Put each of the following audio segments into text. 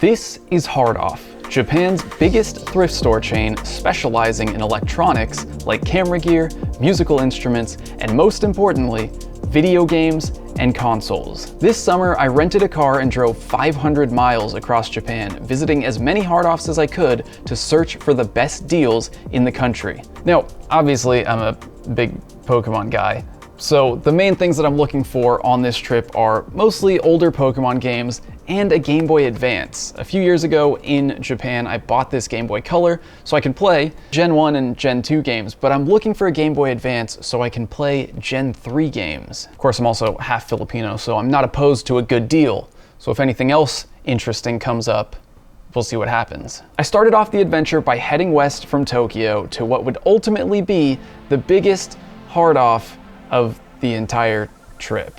This is Hard Off, Japan's biggest thrift store chain specializing in electronics like camera gear, musical instruments, and most importantly, video games and consoles. This summer, I rented a car and drove 500 miles across Japan, visiting as many Hard Offs as I could to search for the best deals in the country. Now, obviously, I'm a big Pokemon guy, so the main things that I'm looking for on this trip are mostly older Pokemon games and a Game Boy Advance. A few years ago in Japan, I bought this Game Boy Color so I can play Gen 1 and Gen 2 games, but I'm looking for a Game Boy Advance so I can play Gen 3 games. Of course, I'm also half Filipino, so I'm not opposed to a good deal. So if anything else interesting comes up, we'll see what happens. I started off the adventure by heading west from Tokyo to what would ultimately be the biggest Hard Off of the entire trip.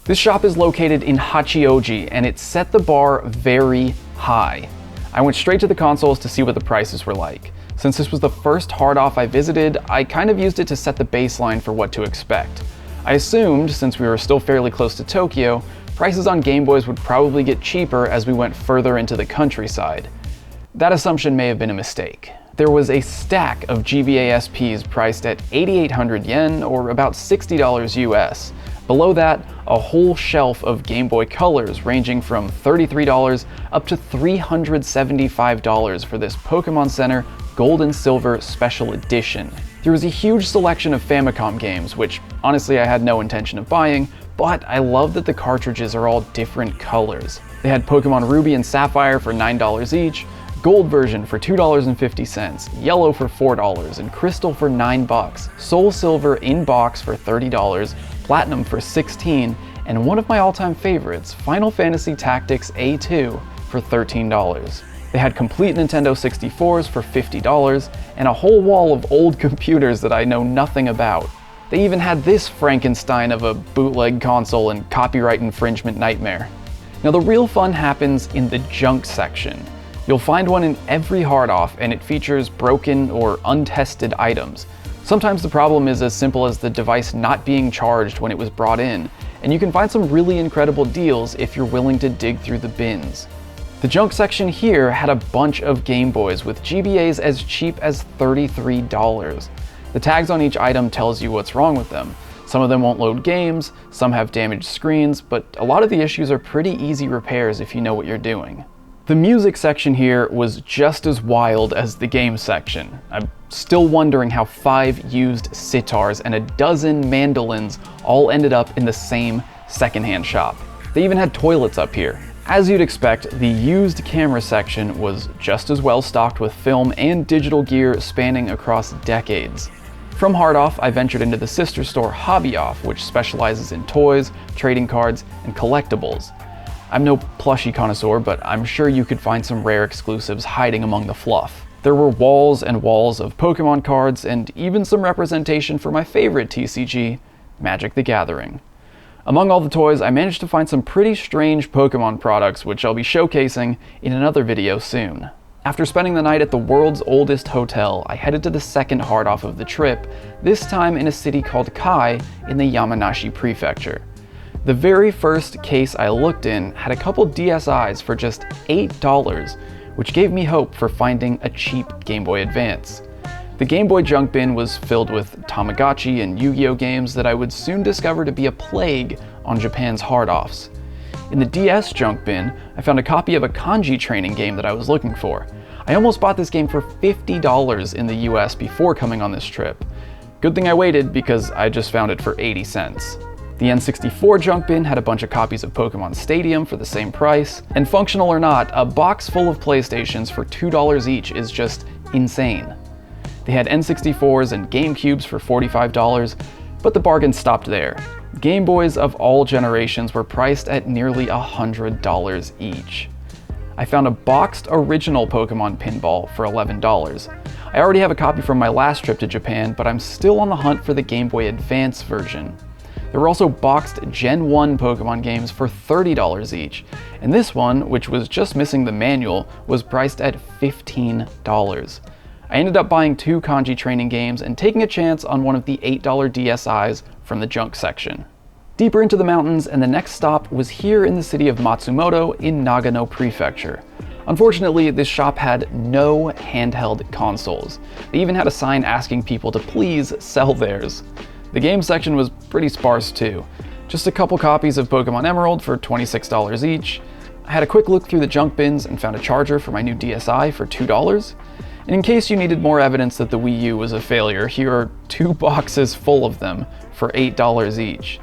This shop is located in Hachioji, and it set the bar very high. I went straight to the consoles to see what the prices were like. Since this was the first Hard Off I visited, I kind of used it to set the baseline for what to expect. I assumed, since we were still fairly close to Tokyo, prices on Game Boys would probably get cheaper as we went further into the countryside. That assumption may have been a mistake. There was a stack of GBA SPs priced at 8,800 yen, or about $60 US. Below that, a whole shelf of Game Boy Colors ranging from $33 up to $375 for this Pokemon Center Gold and Silver Special Edition. There was a huge selection of Famicom games, which honestly I had no intention of buying, but I love that the cartridges are all different colors. They had Pokemon Ruby and Sapphire for $9 each, Gold version for $2.50, Yellow for $4, and Crystal for $9, Soul Silver in box for $30, Platinum for $16, and one of my all-time favorites, Final Fantasy Tactics A2 for $13. They had complete Nintendo 64s for $50, and a whole wall of old computers that I know nothing about. They even had this Frankenstein of a bootleg console and copyright infringement nightmare. Now the real fun happens in the junk section. You'll find one in every Hard Off, and it features broken or untested items. Sometimes the problem is as simple as the device not being charged when it was brought in, and you can find some really incredible deals if you're willing to dig through the bins. The junk section here had a bunch of Game Boys with GBAs as cheap as $33. The tags on each item tells you what's wrong with them. Some of them won't load games, some have damaged screens, but a lot of the issues are pretty easy repairs if you know what you're doing. The music section here was just as wild as the game section. I'm still wondering how 5 used sitars and a dozen mandolins all ended up in the same secondhand shop. They even had toilets up here. As you'd expect, the used camera section was just as well stocked with film and digital gear spanning across decades. From Hard Off, I ventured into the sister store Hobby Off, which specializes in toys, trading cards, and collectibles. I'm no plushie connoisseur, but I'm sure you could find some rare exclusives hiding among the fluff. There were walls and walls of Pokemon cards, and even some representation for my favorite TCG, Magic the Gathering. Among all the toys, I managed to find some pretty strange Pokemon products, which I'll be showcasing in another video soon. After spending the night at the world's oldest hotel, I headed to the second Hard Off of the trip, this time in a city called Kai in the Yamanashi Prefecture. The very first case I looked in had a couple DSIs for just $8, which gave me hope for finding a cheap Game Boy Advance. The Game Boy junk bin was filled with Tamagotchi and Yu-Gi-Oh games that I would soon discover to be a plague on Japan's Hard Offs. In the DS junk bin, I found a copy of a kanji training game that I was looking for. I almost bought this game for $50 in the US before coming on this trip. Good thing I waited because I just found it for 80 cents. The N64 junk bin had a bunch of copies of Pokemon Stadium for the same price, and functional or not, a box full of PlayStations for $2 each is just insane. They had N64s and GameCubes for $45, but the bargain stopped there. Game Boys of all generations were priced at nearly $100 each. I found a boxed original Pokemon pinball for $11. I already have a copy from my last trip to Japan, but I'm still on the hunt for the Game Boy Advance version. There were also boxed Gen 1 Pokemon games for $30 each, and this one, which was just missing the manual, was priced at $15. I ended up buying 2 kanji training games and taking a chance on one of the $8 DSIs from the junk section. Deeper into the mountains, and the next stop was here in the city of Matsumoto in Nagano Prefecture. Unfortunately, this shop had no handheld consoles. They even had a sign asking people to please sell theirs. The game section was pretty sparse too. Just a couple copies of Pokémon Emerald for $26 each. I had a quick look through the junk bins and found a charger for my new DSi for $2. And in case you needed more evidence that the Wii U was a failure, here are 2 boxes full of them for $8 each.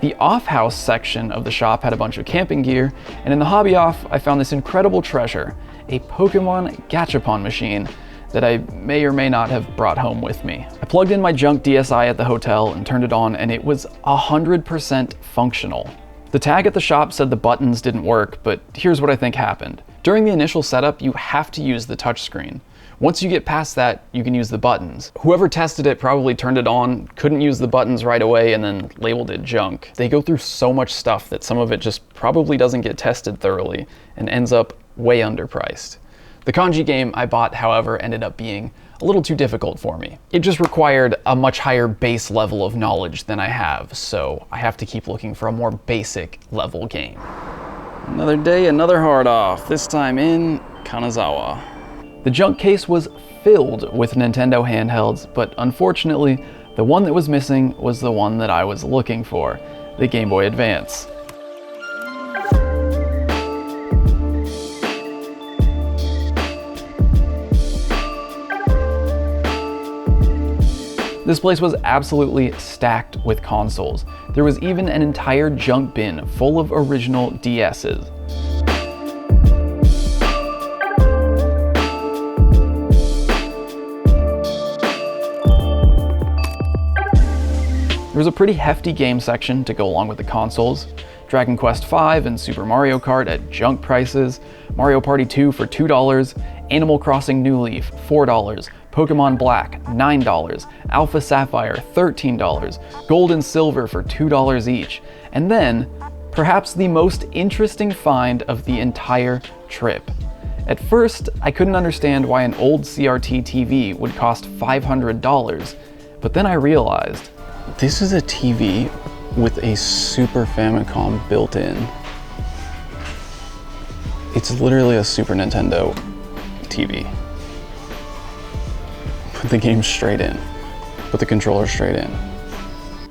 The off-house section of the shop had a bunch of camping gear, and in the hobby off, I found this incredible treasure, a Pokémon Gachapon machine that I may or may not have brought home with me. I plugged in my junk DSi at the hotel and turned it on, and it was 100% functional. The tag at the shop said the buttons didn't work, but here's what I think happened. During the initial setup, you have to use the touchscreen. Once you get past that, you can use the buttons. Whoever tested it probably turned it on, couldn't use the buttons right away, and then labeled it junk. They go through so much stuff that some of it just probably doesn't get tested thoroughly and ends up way underpriced. The kanji game I bought, however, ended up being a little too difficult for me. It just required a much higher base level of knowledge than I have, so I have to keep looking for a more basic level game. Another day, another hard off, this time in Kanazawa. The junk case was filled with Nintendo handhelds, but unfortunately, the one that was missing was the one that I was looking for, the Game Boy Advance. This place was absolutely stacked with consoles. There was even an entire junk bin full of original DS's. There was a pretty hefty game section to go along with the consoles. Dragon Quest V and Super Mario Kart at junk prices, Mario Party 2 for $2, Animal Crossing New Leaf $4, Pokémon Black $9, Alpha Sapphire $13, Gold and Silver for $2 each, and then, perhaps the most interesting find of the entire trip. At first, I couldn't understand why an old CRT TV would cost $500, but then I realized, this is a TV with a Super Famicom built in. It's literally a Super Nintendo TV. Put the game straight in. Put the controller straight in.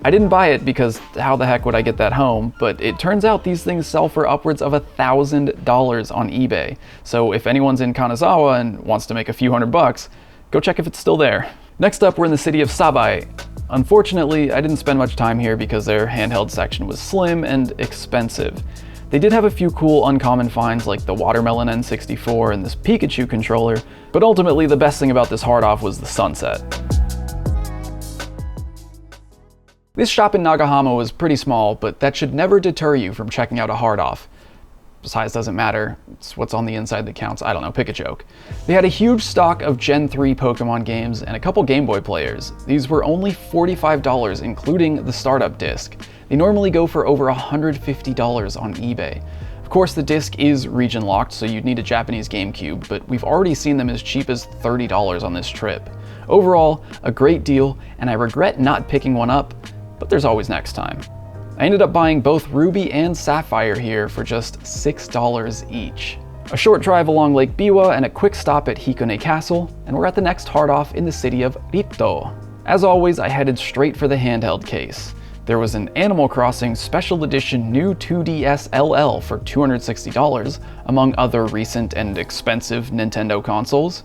I didn't buy it because how the heck would I get that home, but it turns out these things sell for upwards of $1,000 on eBay. So if anyone's in Kanazawa and wants to make a few $100, go check if it's still there. Next up, we're in the city of Sabai. Unfortunately, I didn't spend much time here because their handheld section was slim and expensive. They did have a few cool uncommon finds like the Watermelon N64 and this Pikachu controller, but ultimately the best thing about this hard off was the sunset. This shop in Nagahama was pretty small, but that should never deter you from checking out a hard off. Size doesn't matter, it's what's on the inside that counts. I don't know, pick a joke. They had a huge stock of Gen 3 Pokemon games and a couple Game Boy players. These were only $45, including the startup disc. They normally go for over $150 on eBay. Of course, the disc is region locked, so you'd need a Japanese GameCube, but we've already seen them as cheap as $30 on this trip. Overall, a great deal, and I regret not picking one up, but there's always next time. I ended up buying both Ruby and Sapphire here for just $6 each. A short drive along Lake Biwa and a quick stop at Hikone Castle, and we're at the next hard off in the city of Rito. As always, I headed straight for the handheld case. There was an Animal Crossing Special Edition new 2DS LL for $260, among other recent and expensive Nintendo consoles.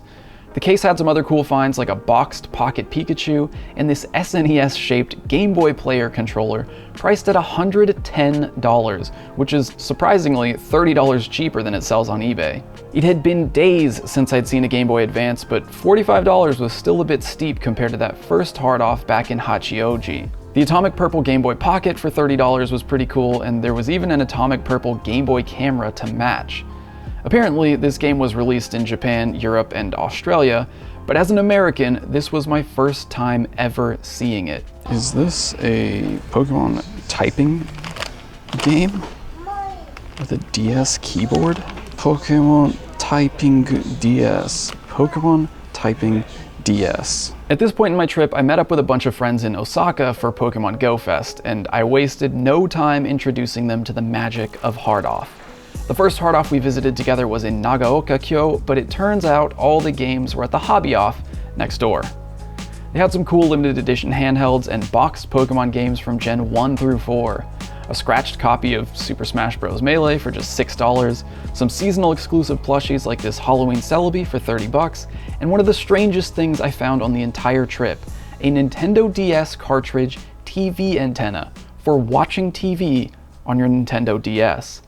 The case had some other cool finds like a boxed Pocket Pikachu and this SNES-shaped Game Boy Player controller priced at $110, which is surprisingly $30 cheaper than it sells on eBay. It had been days since I'd seen a Game Boy Advance, but $45 was still a bit steep compared to that first hard off back in Hachioji. The Atomic Purple Game Boy Pocket for $30 was pretty cool, and there was even an Atomic Purple Game Boy camera to match. Apparently, this game was released in Japan, Europe, and Australia, but as an American, this was my first time ever seeing it. Is this a Pokemon typing game with a DS keyboard? Pokemon Typing DS. Pokemon Typing DS. At this point in my trip, I met up with a bunch of friends in Osaka for Pokemon Go Fest, and I wasted no time introducing them to the magic of hard off. The first hard off we visited together was in Nagaoka-kyo, but it turns out all the games were at the hobby off next door. They had some cool limited edition handhelds and boxed Pokemon games from Gen 1 through 4. A scratched copy of Super Smash Bros. Melee for just $6, some seasonal exclusive plushies like this Halloween Celebi for $30, and one of the strangest things I found on the entire trip, a Nintendo DS cartridge TV antenna for watching TV on your Nintendo DS.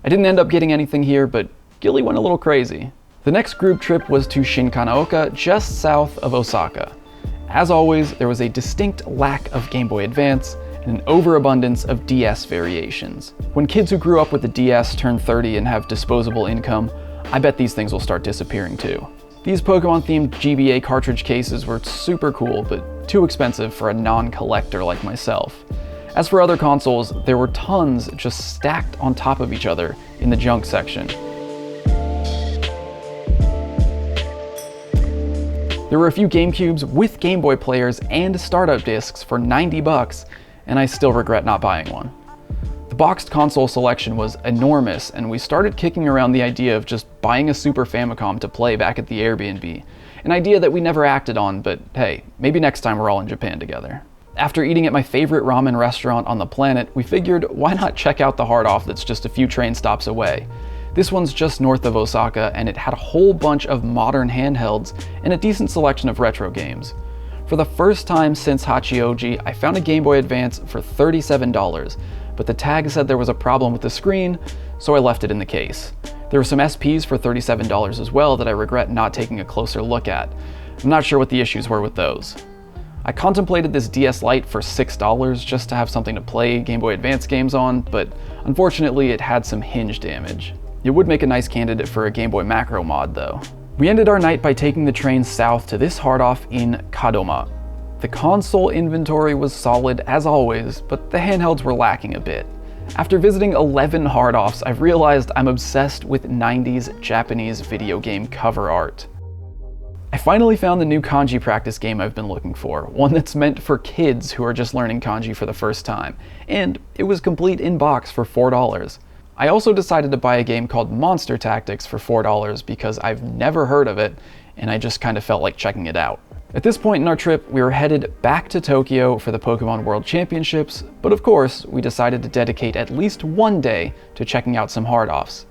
I didn't end up getting anything here, but Gilly went a little crazy. The next group trip was to Shinkanaoka, just south of Osaka. As always, there was a distinct lack of Game Boy Advance and an overabundance of DS variations. When kids who grew up with the DS turn 30 and have disposable income, I bet these things will start disappearing too. These Pokemon-themed GBA cartridge cases were super cool, but too expensive for a non-collector like myself. As for other consoles, there were tons just stacked on top of each other in the junk section. There were a few GameCubes with Game Boy players and startup discs for $90, and I still regret not buying one. The boxed console selection was enormous, and we started kicking around the idea of just buying a Super Famicom to play back at the Airbnb, an idea that we never acted on, but hey, maybe next time we're all in Japan together. After eating at my favorite ramen restaurant on the planet, we figured why not check out the hard off that's just a few train stops away. This one's just north of Osaka, and it had a whole bunch of modern handhelds and a decent selection of retro games. For the first time since Hachioji, I found a Game Boy Advance for $37, but the tag said there was a problem with the screen, so I left it in the case. There were some SPs for $37 as well that I regret not taking a closer look at. I'm not sure what the issues were with those. I contemplated this DS Lite for $6 just to have something to play Game Boy Advance games on, but unfortunately it had some hinge damage. It would make a nice candidate for a Game Boy Macro mod though. We ended our night by taking the train south to this hard off in Kadoma. The console inventory was solid as always, but the handhelds were lacking a bit. After visiting 11 hard offs, I've realized I'm obsessed with 90s Japanese video game cover art. I finally found the new kanji practice game I've been looking for, one that's meant for kids who are just learning kanji for the first time, and it was complete in box for $4. I also decided to buy a game called Monster Tactics for $4 because I've never heard of it, and I just kind of felt like checking it out. At this point in our trip, we were headed back to Tokyo for the Pokemon World Championships, but of course, we decided to dedicate at least one day to checking out some hard offs.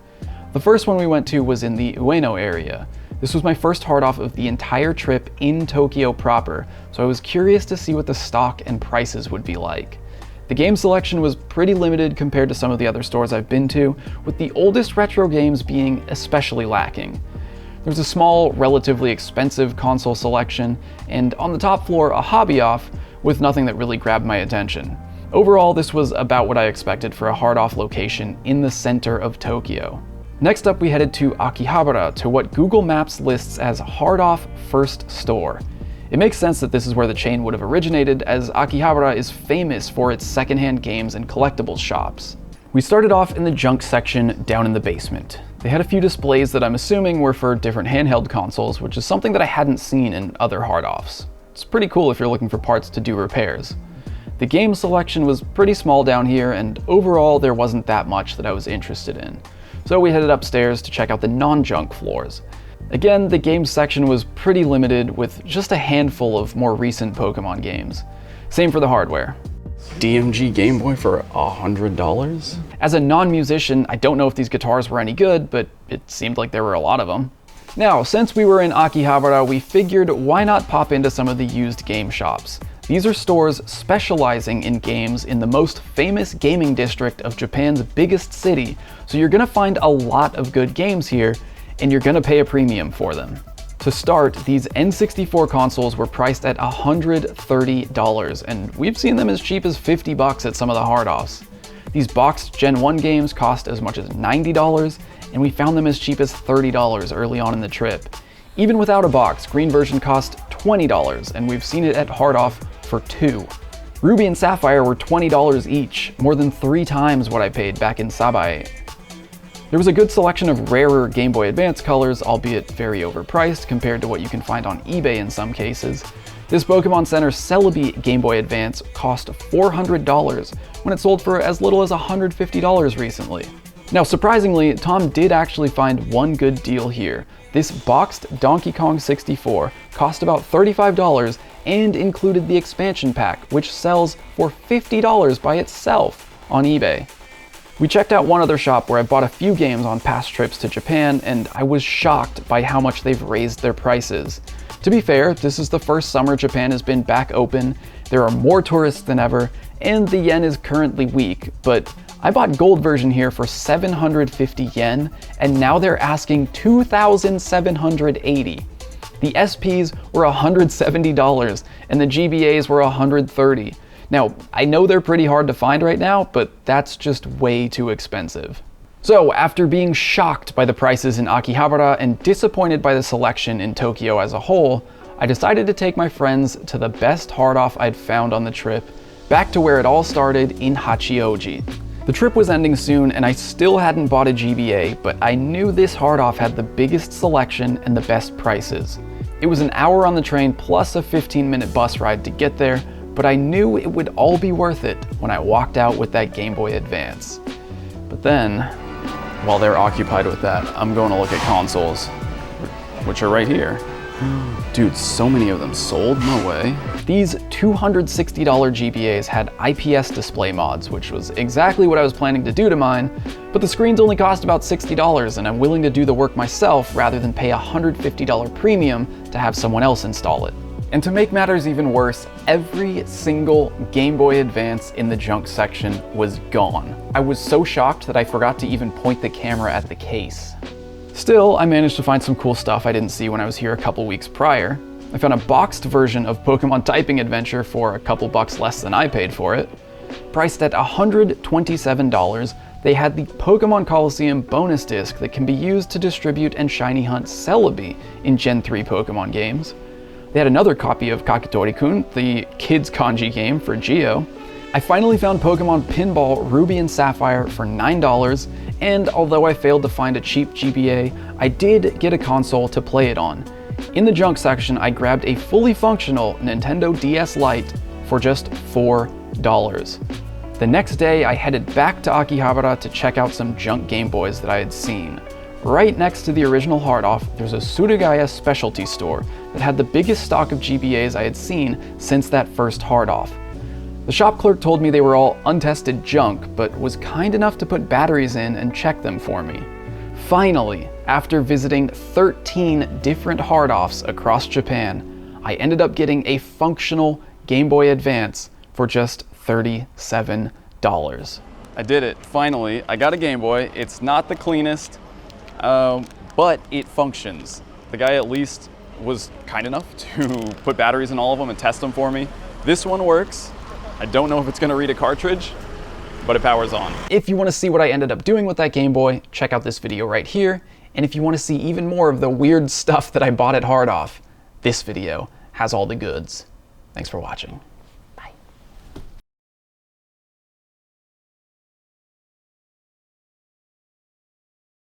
The first one we went to was in the Ueno area. This was my first hard off of the entire trip in Tokyo proper, so I was curious to see what the stock and prices would be like. The game selection was pretty limited compared to some of the other stores I've been to, with the oldest retro games being especially lacking. There's a small, relatively expensive console selection, and on the top floor a hobby off with nothing that really grabbed my attention. Overall, this was about what I expected for a hard off location in the center of Tokyo. Next up, we headed to Akihabara, to what Google Maps lists as hard off first store. It makes sense that this is where the chain would have originated, as Akihabara is famous for its secondhand games and collectibles shops. We started off in the junk section down in the basement. They had a few displays that I'm assuming were for different handheld consoles, which is something that I hadn't seen in other hard offs. It's pretty cool if you're looking for parts to do repairs. The game selection was pretty small down here, and overall there wasn't that much that I was interested in. So we headed upstairs to check out the non-junk floors. Again, the games section was pretty limited, with just a handful of more recent Pokemon games. Same for the hardware. DMG Game Boy for $100? As a non-musician, I don't know if these guitars were any good, but it seemed like there were a lot of them. Now, since we were in Akihabara, we figured why not pop into some of the used game shops. These are stores specializing in games in the most famous gaming district of Japan's biggest city, so you're gonna find a lot of good games here, and you're gonna pay a premium for them. To start, these N64 consoles were priced at $130, and we've seen them as cheap as $50 at some of the hard offs. These boxed Gen 1 games cost as much as $90, and we found them as cheap as $30 early on in the trip. Even without a box, green version cost $20, and we've seen it at hard off for $2. Ruby and Sapphire were $20 each, more than 3 times what I paid back in Sabai. There was a good selection of rarer Game Boy Advance colors, albeit very overpriced compared to what you can find on eBay in some cases. This Pokemon Center Celebi Game Boy Advance cost $400 when it sold for as little as $150 recently. Now surprisingly, Tom did actually find one good deal here. This boxed Donkey Kong 64 cost about $35 and included the expansion pack, which sells for $50 by itself on eBay. We checked out one other shop where I bought a few games on past trips to Japan, and I was shocked by how much they've raised their prices. To be fair, this is the first summer Japan has been back open, there are more tourists than ever, and the yen is currently weak, but I bought gold version here for 750 yen, and now they're asking 2,780. The SPs were $170, and the GBAs were $130. Now, I know they're pretty hard to find right now, but that's just way too expensive. So, after being shocked by the prices in Akihabara and disappointed by the selection in Tokyo as a whole, I decided to take my friends to the best hard-off I'd found on the trip, back to where it all started in Hachioji. The trip was ending soon and I still hadn't bought a GBA, but I knew this hard-off had the biggest selection and the best prices. It was an hour on the train plus a 15-minute bus ride to get there, but I knew it would all be worth it when I walked out with that Game Boy Advance. But then, while they're occupied with that, I'm going to look at consoles, which are right here. Dude, so many of them sold, no way. These $260 GBAs had IPS display mods, which was exactly what I was planning to do to mine, but the screens only cost about $60 and I'm willing to do the work myself rather than pay a $150 premium to have someone else install it. And to make matters even worse, every single Game Boy Advance in the junk section was gone. I was so shocked that I forgot to even point the camera at the case. Still, I managed to find some cool stuff I didn't see when I was here a couple weeks prior. I found a boxed version of Pokemon Typing Adventure for a couple bucks less than I paid for it. Priced at $127, they had the Pokemon Coliseum bonus disc that can be used to distribute and shiny hunt Celebi in Gen 3 Pokemon games. They had another copy of Kakitori-kun, the kids kanji game for Geo. I finally found Pokemon Pinball Ruby and Sapphire for $9, and although I failed to find a cheap GBA, I did get a console to play it on. In the junk section, I grabbed a fully functional Nintendo DS Lite for just $4. The next day, I headed back to Akihabara to check out some junk Game Boys that I had seen. Right next to the original hard-off, there's a Surugaya specialty store that had the biggest stock of GBAs I had seen since that first hard-off. The shop clerk told me they were all untested junk, but was kind enough to put batteries in and check them for me. Finally, after visiting 13 different hard-offs across Japan, I ended up getting a functional Game Boy Advance for just $37. I did it, finally. I got a Game Boy. It's not the cleanest, but it functions. The guy at least was kind enough to put batteries in all of them and test them for me. This one works. I don't know if it's gonna read a cartridge, but it powers on. If you wanna see what I ended up doing with that Game Boy, check out this video right here. And if you wanna see even more of the weird stuff that I bought at Hard Off, this video has all the goods. Thanks for watching.